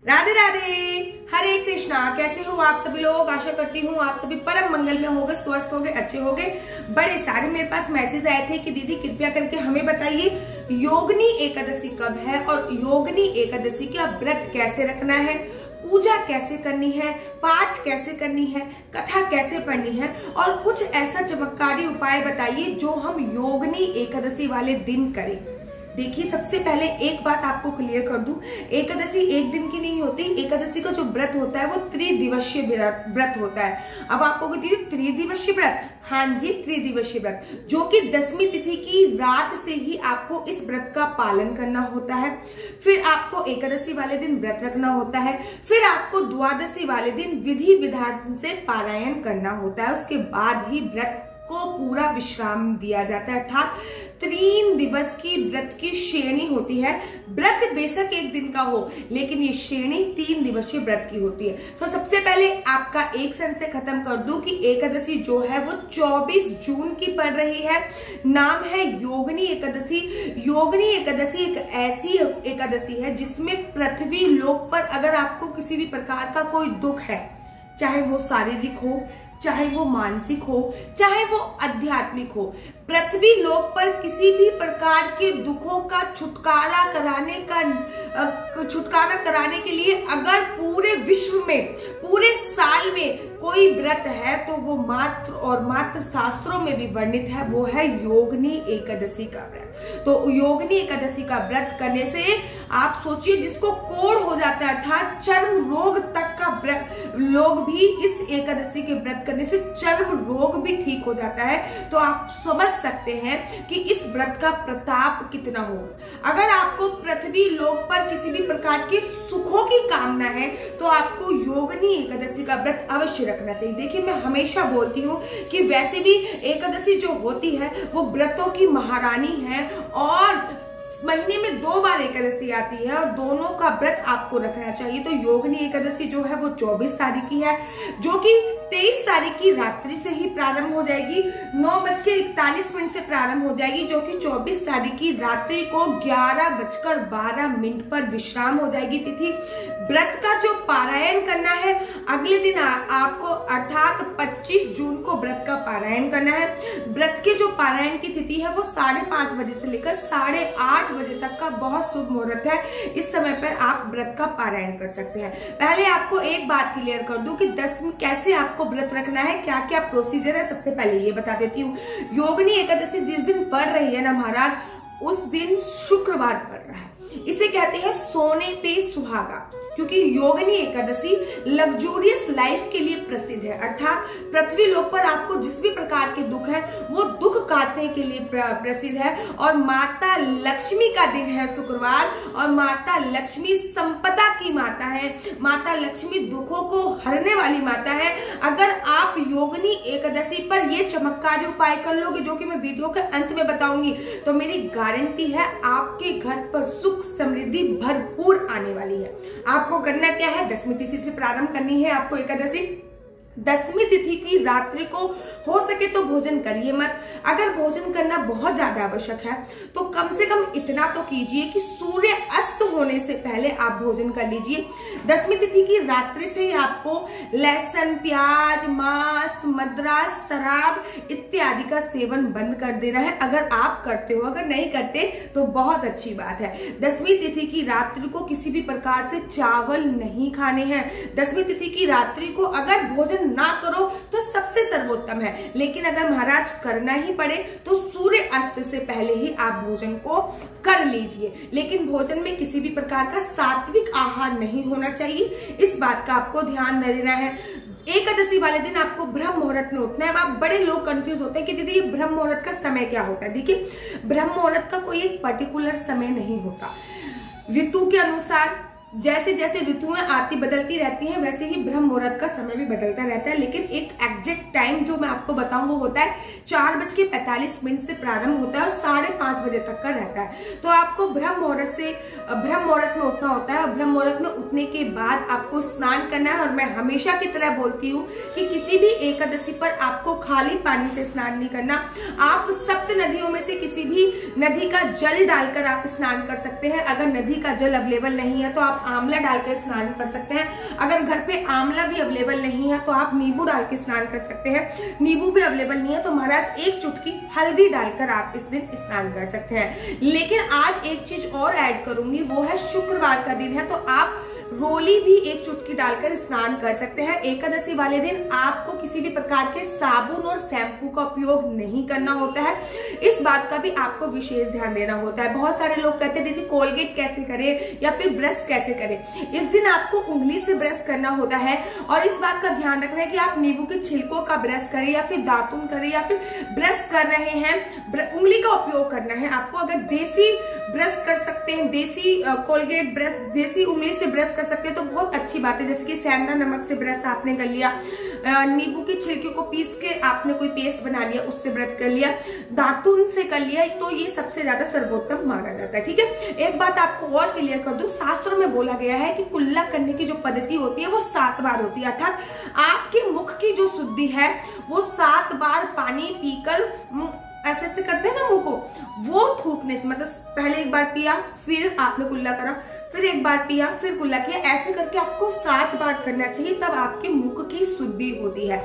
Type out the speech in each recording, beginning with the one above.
राधे राधे, हरे कृष्णा। कैसे हो आप सभी लोग? आशा करती हूँ आप सभी परम मंगल में होंगे, स्वस्थ होंगे, अच्छे होंगे। बड़े सारे मेरे पास मैसेज आए थे कि दीदी कृपया करके हमें बताइए योगिनी एकादशी कब है और योगिनी एकादशी का व्रत कैसे रखना है, पूजा कैसे करनी है, पाठ कैसे करनी है, कथा कैसे पढ़नी है और कुछ ऐसा चमत्कारी उपाय बताइए जो हम योगिनी एकादशी वाले दिन करें। देखिए, सबसे पहले एक बात आपको क्लियर कर दूं, एकादशी एक दिन की नहीं होती। एकादशी का जो व्रत होता है वो त्रिदिवसीय व्रत होता है। अब आपको दीदी त्रिदिवसीय व्रत? हाँ जी, त्रिदिवसीय व्रत, जो कि 10वीं तिथि की रात से ही आपको इस व्रत का पालन करना होता है। फिर आपको एकादशी वाले दिन व्रत रखना होता है। फिर आपको द्वादशी वाले दिन विधि विधान से पारायण करना होता है। उसके बाद ही व्रत को पूरा विश्राम दिया जाता है, अर्थात 3 दिवस की व्रत की श्रेणी होती है। व्रत बेशक एक दिन का हो, लेकिन ये श्रेणी 3 दिवसीय व्रत की होती है। तो सबसे पहले आपका एक संशय खत्म कर दूं कि एकादशी जो है वो 24 जून की पड़ रही है। नाम है योगिनी एकादशी। योगिनी एकादशी एक ऐसी एकादशी है जिसमें पृथ्वी लोक पर अगर आपको किसी भी प्रकार का कोई दुख है, चाहे वो शारीरिक हो, चाहे वो मानसिक हो, चाहे वो आध्यात्मिक हो, पृथ्वी लोक पर किसी भी प्रकार के दुखों का छुटकारा कराने के लिए अगर पूरे विश्व में, पूरे साल में कोई व्रत है तो वो मात्र और मात्र शास्त्रों में भी वर्णित है, वो है योगिनी एकादशी का व्रत। तो योगिनी एकादशी का व्रत करने से आप सोचिए, जिसको कोढ़ हो जाता है अर्थात चर्म रोग तक का लोग भी इस एकादशी के व्रत करने से चर्म रोग भी ठीक हो जाता है। तो आप समझ सकते हैं कि इस व्रत का प्रताप कितना होगा। अगर आपको पृथ्वी लोक पर किसी भी प्रकार के सुखों की कामना है तो आपको योगिनी एकादशी का व्रत अवश्य रखना चाहिए। देखिए, मैं हमेशा बोलती हूँ कि वैसे भी एकादशी जो होती है वो व्रतों की महारानी है और महीने में 2 बार एकादशी आती है और दोनों का व्रत आपको रखना चाहिए। तो योगिनी एकादशी जो है वो 24 तारीख की है, जो कि 23 तारीख की रात्रि से ही प्रारंभ हो जाएगी। 9:41 से प्रारंभ हो जाएगी, जो कि 24 तारीख की रात्रि को 11:12 पर विश्राम हो जाएगी तिथि। व्रत का जो पारायण करना है अगले दिन आपको अर्थात 25 जून को व्रत का पारायण करना है। व्रत के जो पारायण की तिथि है वो 5:30 बजे से लेकर 8:30 बजे तक का बहुत शुभ मुहूर्त है। इस समय पर आप व्रत का पारायण कर सकते हैं। पहले आपको एक बात क्लियर कर दूं कि 10वीं कैसे आपको व्रत रखना है, क्या क्या प्रोसीजर है, सबसे पहले ये बता देती हूँ। योगिनी एकादशी जिस दिन पड़ रही है ना महाराज, उस दिन शुक्रवार पड़ रहा है। इसे कहते हैं सोने पे सुहागा, क्योंकि योगिनी एकादशी लग्जूरियस लाइफ के लिए प्रसिद्ध है। अर्थात पृथ्वी लोक पर आपको जिस भी प्रकार के दुख है वो दुख काटने के लिए प्रसिद्ध है। और माता लक्ष्मी का दिन है शुक्रवार, और माता लक्ष्मी संपदा की माता है। माता लक्ष्मी दुखों को हरने वाली माता है। अगर आप योगिनी एकादशी पर ये चमत्कारी उपाय कर लोगे, जो कि मैं वीडियो के अंत में बताऊंगी, तो मेरी गारंटी है आपके घर पर सुख समृद्धि भरपूर आने वाली है। आपको करना क्या है, 10वीं तिथि से प्रारंभ करनी है आपको एकादशी। 10वीं तिथि की रात्रि को हो सके तो भोजन करिए मत। अगर भोजन करना बहुत ज्यादा आवश्यक है तो कम से कम इतना तो कीजिए कि सूर्य अस्त होने से पहले आप भोजन कर लीजिए। 10वीं तिथि की रात्रि से ही आपको लहसुन, प्याज, मांस, मदिरा, शराब इत्यादि का सेवन बंद कर देना है। अगर आप करते हो, अगर नहीं करते तो बहुत अच्छी बात है। 10वीं तिथि की रात्रि को किसी भी प्रकार से चावल नहीं खाने हैं। 10वीं तिथि की रात्रि को अगर भोजन ना करो तो सबसे सर्वोत्तम है, लेकिन अगर महाराज करना ही पड़े तो सूर्य अस्त से पहले ही आप भोजन को कर लीजिए। लेकिन भोजन में किसी भी प्रकार का सात्विक आहार नहीं होना चाहिए, इस बात का आपको ध्यान देना है। एकादशी वाले दिन आपको ब्रह्म मुहूर्त में उठना है। अब बड़े लोग कंफ्यूज होते हैं कि दीदी ये ब्रह्म मुहूर्त का समय क्या होता है। देखिए, ब्रह्म मुहूर्त का कोई एक पर्टिकुलर समय नहीं होता। ऋतु के अनुसार जैसे जैसे ऋतुएं आती बदलती रहती हैं, वैसे ही ब्रह्म मुहूर्त का समय भी बदलता रहता है। लेकिन एक एग्जैक्ट टाइम जो मैं आपको बताऊं वो होता है 4:45 से प्रारंभ होता है और 5:30 बजे तक का रहता है। तो आपको ब्रह्म मुहूर्त में उठना होता है और ब्रह्म मुहूर्त में उठने के बाद आपको स्नान करना है। और मैं हमेशा की तरह बोलती हूँ कि किसी भी एकादशी पर आपको खाली पानी से स्नान नहीं करना। आप 7 नदियों में से किसी भी नदी का जल डालकर आप स्नान कर सकते हैं। अगर नदी का जल अवेलेबल नहीं है तो आप आंवला डालकर स्नान कर सकते हैं। अगर घर पे आंवला भी अवेलेबल नहीं है तो आप नींबू डाल के स्नान कर सकते हैं। नींबू भी अवेलेबल नहीं है तो महाराज एक चुटकी हल्दी डालकर आप इस दिन स्नान कर सकते हैं। लेकिन आज एक चीज और ऐड करूंगी, वो है शुक्रवार का दिन है तो आप रोली भी एक चुटकी डालकर स्नान कर सकते हैं। एकादशी वाले दिन आपको किसी भी प्रकार के साबुन और शैम्पू का उपयोग नहीं करना होता है। इस बात का भी आपको विशेष ध्यान देना होता है। बहुत सारे लोग कहते हैं दीदी कोलगेट कैसे करें या फिर ब्रश कैसे करें। इस दिन आपको उंगली से ब्रश करना होता है और इस बात का ध्यान रखना है कि आप नींबू के छिलकों का ब्रश करें या फिर दातुन करें या फिर ब्रश कर रहे हैं, उंगली का उपयोग करना है आपको। अगर देसी ब्रश कर सकते हैं, देसी कोलगेट ब्रश, देसी उंगली से ब्रश कर सकते हैं तो बहुत अच्छी बात है। जैसे कि सेंधा नमक से ब्रश आपने कर लिया, नींबू के छिलके को पीस के आपने कोई पेस्ट बना लिया, उससे ब्रश कर लिया, दातुन से कर लिया, तो ये सबसे ज्यादा सर्वोत्तम माना जाता है। ठीक है, एक बात आपको और क्लियर कर दूं, शास्त्रों में बोला गया है कि कुल्ला करने की जो पद्धति होती है वो 7 बार होती है, अर्थात आपके मुख की जो शुद्धि है वो 7 बार पानी पीकर ऐसे ऐसे करते हैं ना मुंह को, वो थूकने से, मतलब पहले एक बार पिया फिर आपने कुल्ला करा, फिर एक बार पिया फिर कुल्ला किया, ऐसे करके आपको 7 बार करना चाहिए, तब आपके मुख की शुद्धि होती है।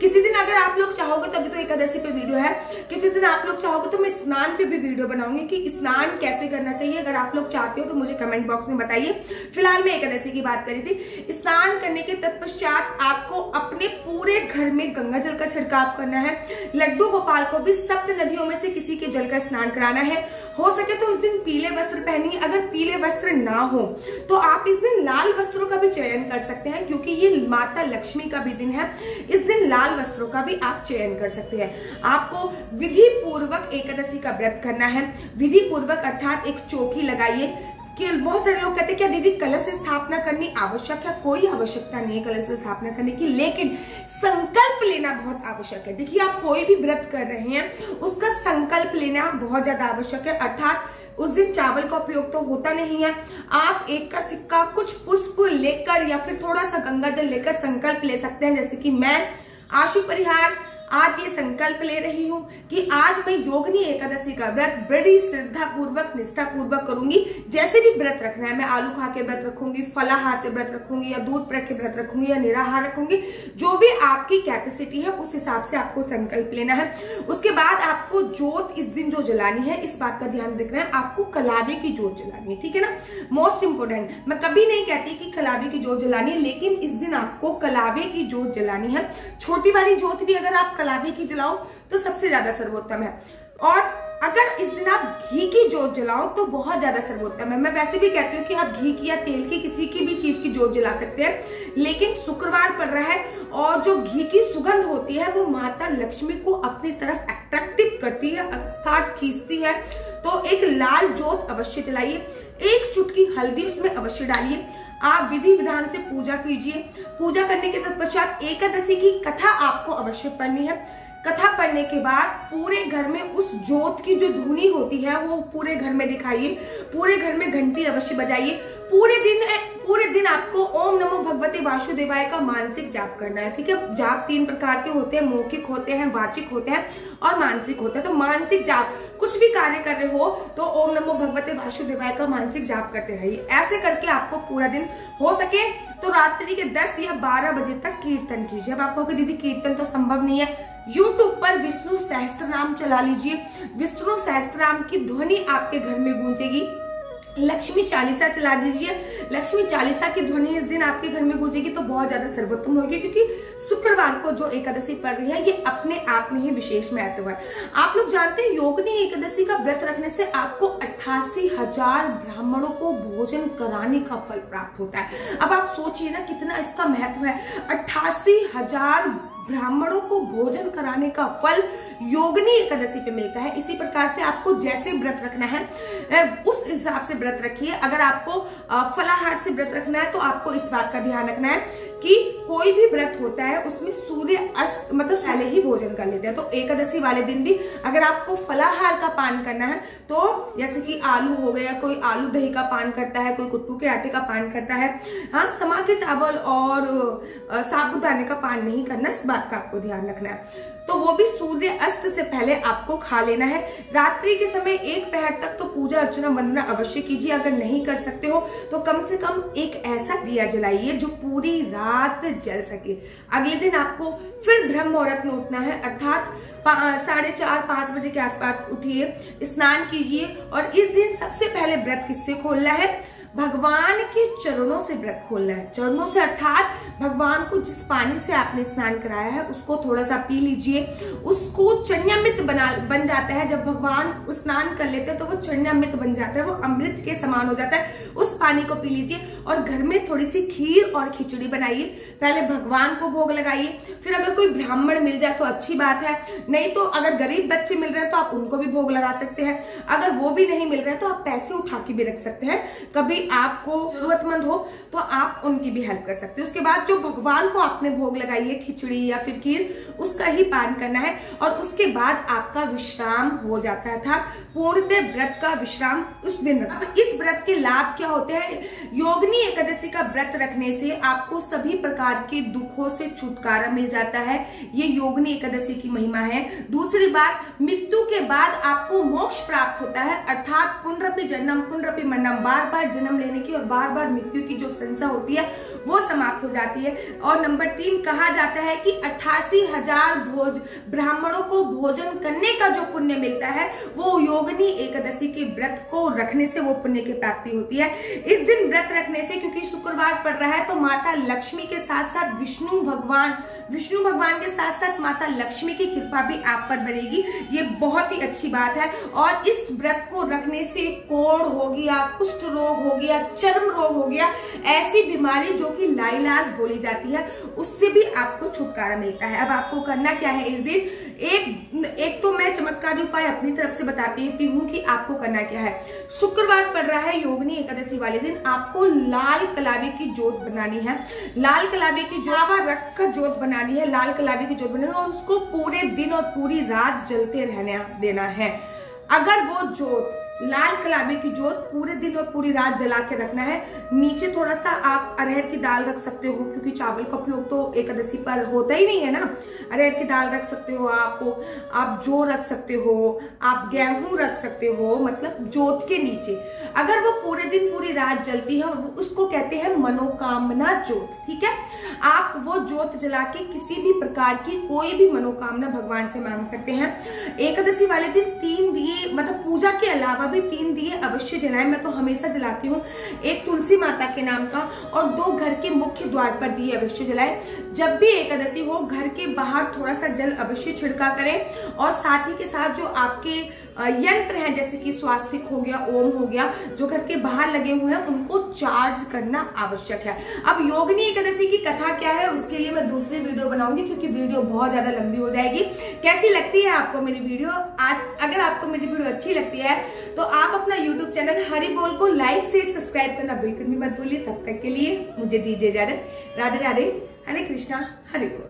किसी दिन अगर आप लोग चाहोगे, तभी तो एकादशी पे वीडियो है, किसी दिन आप लोग चाहोगे तो मैं स्नान पे भी वीडियो बनाऊंगी कि स्नान कैसे करना चाहिए। अगर आप लोग चाहते हो तो मुझे कमेंट बॉक्स में बताइए। फिलहाल मैं एकादशी की बात करी थी। स्नान करने के तत्पश्चात आपको अपने पूरे घर में गंगा जल का छिड़काव करना है। लड्डू गोपाल को भी 7 नदियों में से किसी के जल का स्नान कराना है। हो सके तो उस दिन पीले वस्त्र पहनिए, अगर पीले वस्त्र ना हो तो आप इस दिन लाल वस्त्रों का भी चयन कर सकते हैं, क्योंकि ये माता लक्ष्मी का भी दिन है। इस दिन लाल वस्त्रों का भी आप चयन कर सकते हैं। आपको विधि पूर्वक एकादशी का व्रत करना है। विधि पूर्वक अर्थात एक चौकी लगाइए। कि बहुत सारे लोग कहते हैं क्या दीदी कलश स्थापना करनी आवश्यक है? कोई आवश्यकता नहीं है कलश स्थापना करने की, लेकिन संकल्प लेना बहुत आवश्यक है। देखिए, आप कोई भी व्रत कर रहे हैं उसका संकल्प लेना बहुत ज्यादा आवश्यक है। अर्थात उस दिन चावल का उपयोग तो होता नहीं है। आप एक का सिक्का, कुछ पुष्प लेकर या फिर थोड़ा सा गंगा जल लेकर संकल्प ले सकते हैं। जैसे कि मैं आशु परिहार आज ये संकल्प ले रही हूँ कि आज मैं योगिनी एकादशी का व्रत बड़ी श्रद्धा पूर्वक, निष्ठा पूर्वक करूंगी। जैसे भी व्रत रखना है, मैं आलू खा के व्रत रखूंगी, फलाहार से व्रत रखूंगी, या दूध पी के व्रत रखूंगी, या निराहार रखूंगी, जो भी आपकी कैपेसिटी है उस हिसाब से आपको संकल्प लेना है। उसके बाद आपको जोत इस दिन जो जलानी है, इस बात का ध्यान रखना है, आपको कलावे की जोत जलानी है। ठीक है ना, मोस्ट इंपोर्टेंट। मैं कभी नहीं कहती कि कलावे की जोत जलानी है, लेकिन इस दिन आपको कलावे की जोत जलानी है। छोटी वाली जोत भी अगर आप कलावे की जलाओ तो सबसे ज्यादा सर्वोत्तम है, और अगर इस दिन आप घी की जोत जलाओ तो बहुत ज्यादा सर्वोत्तम है। मैं वैसे भी कहती हूँ कि आप घी की या तेल की, किसी की भी चीज की जोत जला सकते हैं, लेकिन शुक्रवार पड़ रहा है और जो घी की सुगंध होती है वो माता लक्ष्मी को अपनी तरफ अट्रैक्टिव करती है, अर्थात खींचती है। तो एक लाल जोत अवश्य जलाइए, एक चुटकी हल्दी उसमें अवश्य डालिए। आप विधि विधान से पूजा कीजिए। पूजा करने के तत्पश्चात एकादशी की कथा आपको अवश्य पढ़नी है। कथा पढ़ने के बाद पूरे घर में उस जोत की जो धुनी होती है वो पूरे घर में दिखाइए। पूरे घर में घंटी अवश्य बजाइए। पूरे दिन आपको ओम नमो भगवते वासुदेवाय का मानसिक जाप करना है। ठीक है, जाप 3 प्रकार के होते हैं, मौखिक होते हैं, वाचिक होते हैं और मानसिक होते हैं। तो मानसिक जाप, कुछ भी कार्य कर रहे हो तो ओम नमो भगवते वासुदेवाय का मानसिक जाप करते रहिए। ऐसे करके आपको पूरा दिन, हो सके तो रात्रि के 10 या 12 बजे तक कीर्तन कीजिए। अब आप कहोगे दीदी कीर्तन तो संभव नहीं है, YouTube पर विष्णु सहस्त्रनाम चला लीजिए। विष्णु सहस्त्रनाम की ध्वनि आपके घर में गूंजेगी। लक्ष्मी चालीसा चला दीजिए। लक्ष्मी चालीसा की ध्वनि इस दिन आपके घर में गूंजेगी तो बहुत ज्यादा सर्वोत्तम होगी, क्योंकि शुक्रवार को जो एकादशी पड़ रही है ये अपने आप में ही विशेष महत्व है। आप लोग जानते हैं योगिनी एकादशी का व्रत रखने से आपको 88,000 ब्राह्मणों को भोजन कराने का फल प्राप्त होता है। अब आप सोचिए ना कितना इसका महत्व है। 88,000 ब्राह्मणों को भोजन कराने का फल योगिनी एकादशी पे मिलता है। इसी प्रकार से आपको जैसे व्रत रखना है उस हिसाब से व्रत रखिए। अगर आपको फलाहार से व्रत रखना है तो आपको इस बात का ध्यान रखना है कि कोई भी व्रत होता है उसमें सूर्य अस्त मतलब पहले ही भोजन कर लेते हैं। तो एकादशी वाले दिन भी अगर आपको फलाहार का पान करना है तो जैसे कि आलू हो गया, कोई आलू दही का पान करता है, कोई कुट्टू के आटे का पान करता है। हाँ, समा के चावल और साबुदाने का पान नहीं करना, इस बात का आपको ध्यान रखना है। तो वो भी सूर्य अस्त से पहले आपको खा लेना है। रात्रि के समय 1 पहर तक तो पूजा अर्चना वंदना अवश्य कीजिए। अगर नहीं कर सकते हो तो कम से कम एक ऐसा दिया जलाइए जो पूरी रात जल सके। अगले दिन आपको फिर ब्रह्म मुहूर्त में उठना है, अर्थात 4:30-5 बजे के आसपास उठिए, स्नान कीजिए और इस दिन सबसे पहले व्रत किससे खोलना है? भगवान के चरणों से व्रत खोलना है। चरणों से अर्थात भगवान को जिस पानी से आपने स्नान कराया है उसको थोड़ा सा पी लीजिए। उसको चरणामृत बन जाता है। जब भगवान स्नान कर लेते हैं तो वो चरणामृत बन जाता है, वो अमृत के समान हो जाता है। उस पानी को पी लीजिए और घर में थोड़ी सी खीर और खिचड़ी बनाइए। पहले भगवान को भोग लगाइए, फिर अगर कोई ब्राह्मण मिल जाए तो अच्छी बात है, नहीं तो अगर गरीब बच्चे मिल रहे हैं तो आप उनको भी भोग लगा सकते हैं। अगर वो भी नहीं मिल रहे हैं तो आप पैसे उठा के भी रख सकते हैं। कभी आपको जरूरतमंद हो तो आप उनकी भी हेल्प कर सकते हैं। उसके बाद जो भगवान को आपने भोग लगाई है खिचड़ी या फिर खीर, उसका ही पान करना है और उसके बाद आपका विश्राम हो जाता है, अर्थात पूर्णतः व्रत का विश्राम उस दिन। अब इस व्रत के लाभ क्या होते हैं? योगिनी एकादशी का व्रत रखने से आपको सभी प्रकार के दुखों से छुटकारा मिल जाता है। ये योगिनी एकादशी की महिमा है। दूसरी बात, मृत्यु के बाद आपको मोक्ष प्राप्त होता है, अर्थात पुनरपि जन्म पुनरपि मरणम, बार बार जन्म लेने की और बार बार मृत्यु की जो संशय होती है वो समाप्त हो जाती है। और नंबर 3, कहा जाता है कि 88,000 ब्राह्मणों को भोजन करने का जो पुण्य मिलता है वो योगिनी एकादशी के व्रत को रखने से वो पुण्य की प्राप्ति होती है। इस दिन व्रत रखने से, क्योंकि शुक्रवार पड़ रहा है, तो माता लक्ष्मी के साथ साथ विष्णु भगवान के साथ साथ माता लक्ष्मी की कृपा भी आप पर बढ़ेगी। ये बहुत ही अच्छी बात है। और इस व्रत को रखने से कोढ़ हो गया, कुष्ठ रोग हो गया, चर्म रोग हो गया, ऐसी बीमारी जो कि लाइलाज बोली जाती है, उससे भी आपको छुटकारा मिलता है। अब आपको करना क्या है इस दिन? एक तो मैं चमत्कारी उपाय अपनी तरफ से बताती हूँ कि आपको करना क्या है। शुक्रवार पड़ रहा है, योगिनी एकादशी वाले दिन आपको लाल कलावे की जोत बनानी है। लाल कलावे की जोत रख कर जोत बनानी है, लाल कलावे की जोत बनानी है और उसको पूरे दिन और पूरी रात जलते रहने देना है। अगर वो जोत, लाल कलावे की जोत पूरे दिन और पूरी रात जला के रखना है। नीचे थोड़ा सा आप अरहर की दाल रख सकते हो, क्योंकि चावल का उपयोग तो एकादशी पर होता ही नहीं है ना। अरहर की दाल रख सकते हो, आप जौ रख सकते हो, आप गेहूं रख सकते हो, मतलब जोत के नीचे। अगर वो पूरे दिन पूरी रात जलती है और उसको कहते हैं मनोकामना जोत, ठीक है। आप वो जोत जला के किसी भी प्रकार की कोई भी मनोकामना भगवान से मांग सकते हैं। एकादशी वाले दिन 3 दिए, मतलब पूजा के अलावा भी 3 दिए अवश्य जलाएं। मैं तो हमेशा जलाती हूँ, एक तुलसी माता के नाम का और 2 घर के मुख्य द्वार पर दिए अवश्य जलाएं। जब भी एकादशी हो घर के बाहर थोड़ा सा जल अवश्य छिड़का करें और साथ ही के साथ जो आपके यंत्र हैं जैसे कि स्वास्तिक हो गया, ओम हो गया, जो घर के बाहर लगे हुए हैं उनको चार्ज करना आवश्यक है। अब योगिनी एकादशी की कथा क्या है उसके लिए मैं दूसरी वीडियो बनाऊंगी, क्योंकि वीडियो बहुत ज्यादा लंबी हो जाएगी। कैसी लगती है आपको मेरी वीडियो? अगर आपको मेरी वीडियो अच्छी लगती है तो आप अपना YouTube चैनल हरि बोल को लाइक शेयर सब्सक्राइब करना बिल्कुल भी मत भूलिए। तब तक के लिए मुझे दीजिए इजाजत। राधे राधे, हरे कृष्णा, हरि बोल।